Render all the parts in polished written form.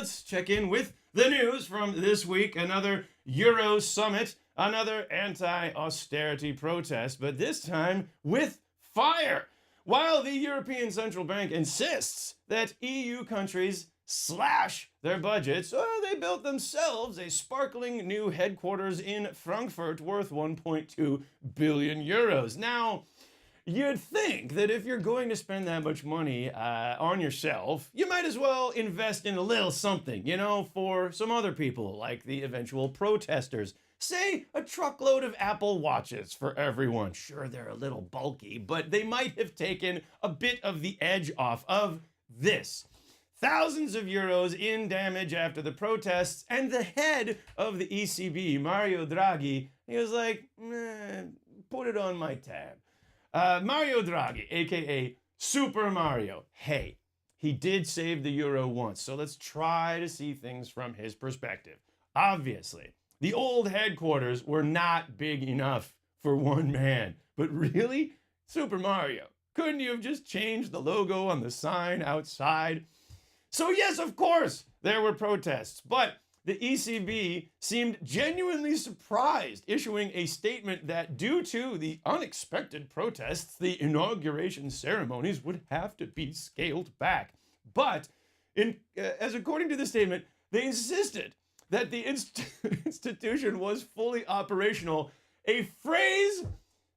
let's check in with the news from this week. Another Euro summit, another anti-austerity protest, but this time with fire. While the European Central Bank insists that EU countries slash their budgets, they built themselves a sparkling new headquarters in Frankfurt worth 1.2 billion euros. Now, you'd think that if you're going to spend that much money on yourself, you might as well invest in a little something, for some other people, like the eventual protesters. Say a truckload of Apple Watches for everyone. Sure, they're a little bulky, but they might have taken a bit of the edge off of this. Thousands of euros in damage after the protests, and the head of the ECB, Mario Draghi, he was like, put it on my tab. Mario Draghi, aka Super Mario. Hey, he did save the euro once, so let's try to see things from his perspective. Obviously, the old headquarters were not big enough for one man. But really, Super Mario, couldn't you have just changed the logo on the sign outside? So yes, of course, there were protests, but the ECB seemed genuinely surprised, issuing a statement that due to the unexpected protests, the inauguration ceremonies would have to be scaled back. But, as according to the statement, they insisted that the institution was fully operational, a phrase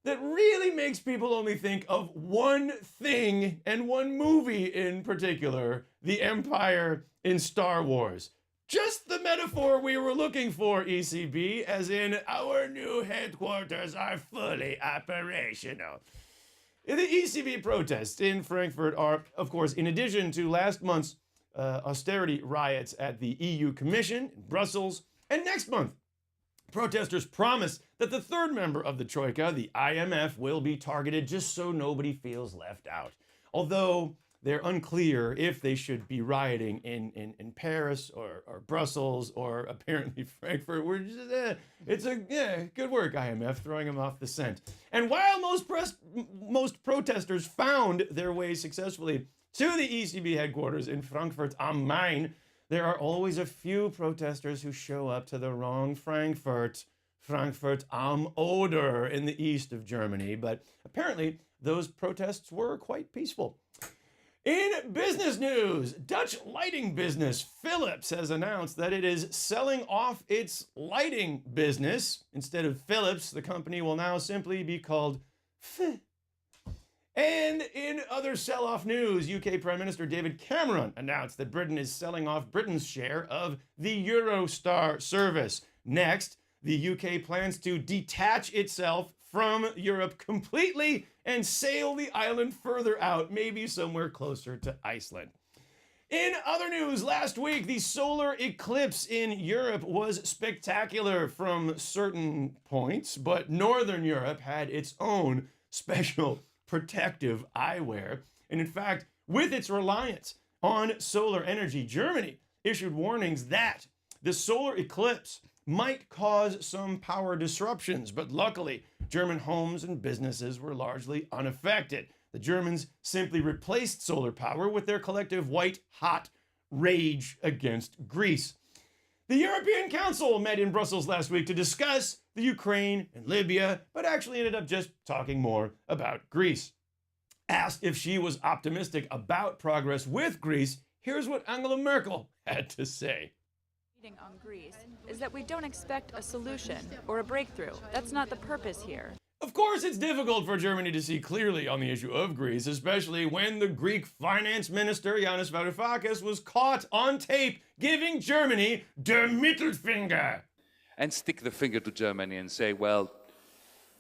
that really makes people only think of one thing and one movie in particular, the Empire in Star Wars. Just the metaphor we were looking for, ECB, as in our new headquarters are fully operational. The ECB protests in Frankfurt are, of course, in addition to last month's austerity riots at the EU Commission in Brussels, and next month, protesters promise that the third member of the Troika, the IMF, will be targeted just so nobody feels left out. Although they're unclear if they should be rioting in Paris or Brussels or apparently Frankfurt. We're just, good work, IMF, throwing them off the scent. And while most protesters found their way successfully to the ECB headquarters in Frankfurt am Main, there are always a few protesters who show up to the wrong Frankfurt am Oder in the east of Germany, but apparently those protests were quite peaceful. In business news, Dutch lighting business Philips has announced that it is selling off its lighting business. Instead of Philips, the company will now simply be called F. And in other sell-off news, UK Prime Minister David Cameron announced that Britain is selling off Britain's share of the Eurostar service. Next, the UK plans to detach itself from Europe completely and sail the island further out, maybe somewhere closer to Iceland. In other news, last week, the solar eclipse in Europe was spectacular from certain points, but Northern Europe had its own special protective eyewear. And in fact, with its reliance on solar energy, Germany issued warnings that the solar eclipse might cause some power disruptions, but luckily, German homes and businesses were largely unaffected. The Germans simply replaced solar power with their collective white-hot rage against Greece. The European Council met in Brussels last week to discuss the Ukraine and Libya, but actually ended up just talking more about Greece. Asked if she was optimistic about progress with Greece, here's what Angela Merkel had to say. On Greece is that we don't expect a solution or a breakthrough. That's not the purpose here. Of course, it's difficult for Germany to see clearly on the issue of Greece, especially when the Greek finance minister, Yanis Varoufakis, was caught on tape giving Germany der Mittelfinger. And stick the finger to Germany and say, well,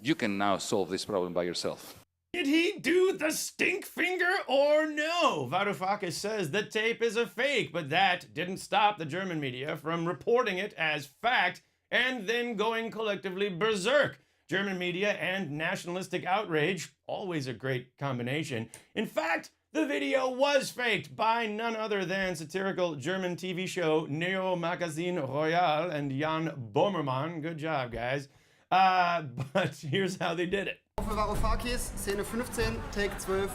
you can now solve this problem by yourself. Did he do the stink finger or no? Varoufakis says the tape is a fake, but that didn't stop the German media from reporting it as fact and then going collectively berserk. German media and nationalistic outrage, always a great combination. In fact, the video was faked by none other than satirical German TV show Neo Magazine Royal and Jan Bommermann. Good job, guys. But here's how they did it. Für Varoufakis, Szene 15, Take 12.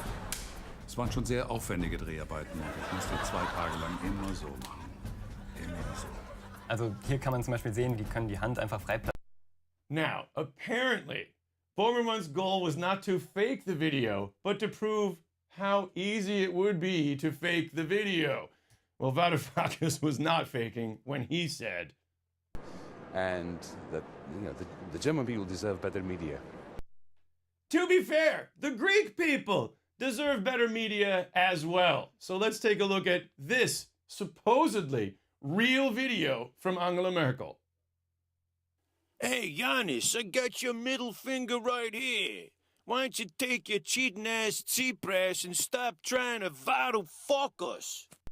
Es waren schon sehr aufwendige Dreharbeiten und ich musste 2 Tage lang immer so machen. Also hier kann man zum Beispiel sehen, die können die Hand einfach frei platzieren. Now, apparently, Formerman's goal was not to fake the video, but to prove how easy it would be to fake the video. Well, Varoufakis was not faking when he said, and that the German people deserve better media. to be fair, the Greek people deserve better media as well. So let's take a look at this supposedly real video from Angela Merkel. Hey, Giannis, I got your middle finger right here. Why don't you take your cheating ass Tsipras and stop trying to Varoufakis?